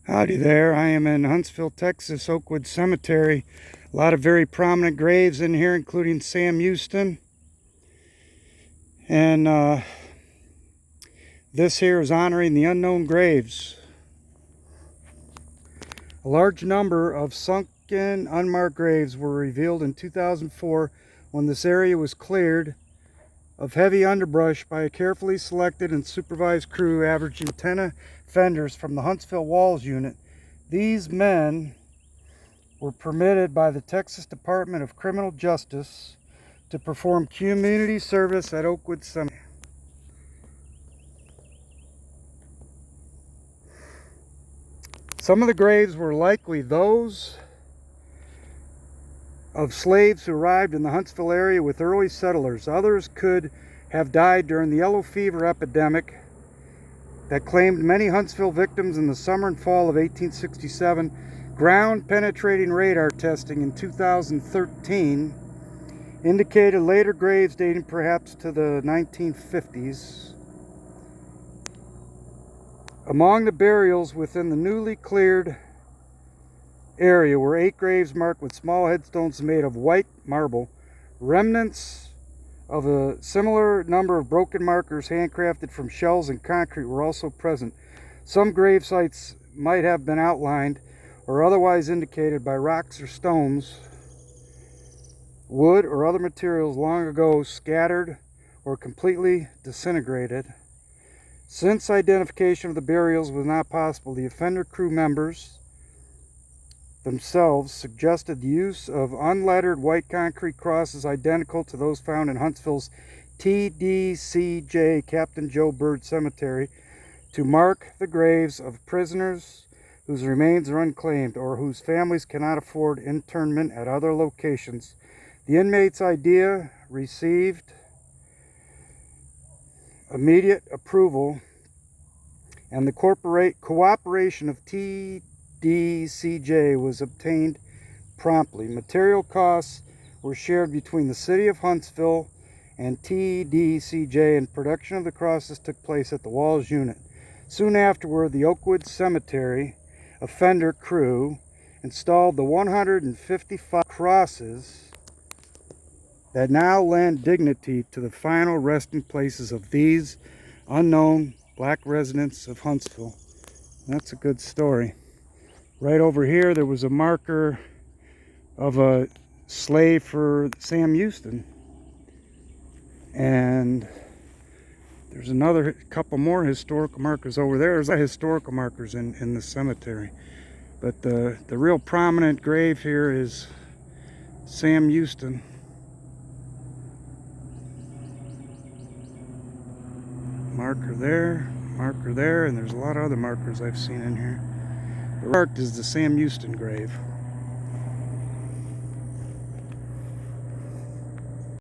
Howdy there. I am in Huntsville, Texas, Oakwood Cemetery. A lot of very prominent graves in here, including Sam Houston. And this here is honoring the unknown graves. A large number of sunken, unmarked graves were revealed in 2004 when this area was cleared of heavy underbrush by a carefully selected and supervised crew averaging 10 offenders from the Huntsville Walls Unit. These men were permitted by the Texas Department of Criminal Justice to perform community service at Oakwood Cemetery. Some of the graves were likely those of slaves who arrived in the Huntsville area with early settlers. Others could have died during the yellow fever epidemic that claimed many Huntsville victims in the summer and fall of 1867. Ground-penetrating radar testing in 2013 indicated later graves dating perhaps to the 1950s. Among the burials within the newly cleared area were 8 graves marked with small headstones made of white marble. Remnants of a similar number of broken markers handcrafted from shells and concrete were also present. Some grave sites might have been outlined or otherwise indicated by rocks or stones, wood or other materials long ago scattered or completely disintegrated. Since identification of the burials was not possible, the offender crew members themselves suggested the use of unlettered white concrete crosses identical to those found in Huntsville's TDCJ Captain Joe Bird Cemetery to mark the graves of prisoners whose remains are unclaimed or whose families cannot afford internment at other locations. The inmates' idea received immediate approval and the cooperation of TDCJ was obtained promptly. Material costs were shared between the city of Huntsville and TDCJ, and production of the crosses took place at the Walls Unit. Soon afterward, the Oakwood Cemetery offender crew installed the 155 crosses that now lend dignity to the final resting places of these unknown black residents of Huntsville. That's a good story. Right over here there was a marker of a slave for Sam Houston, and there's another couple more historical markers over there. There's historical markers in the cemetery, but the real prominent grave here is Sam Houston. Marker there, and there's a lot of other markers I've seen in here. The marked is the Sam Houston grave.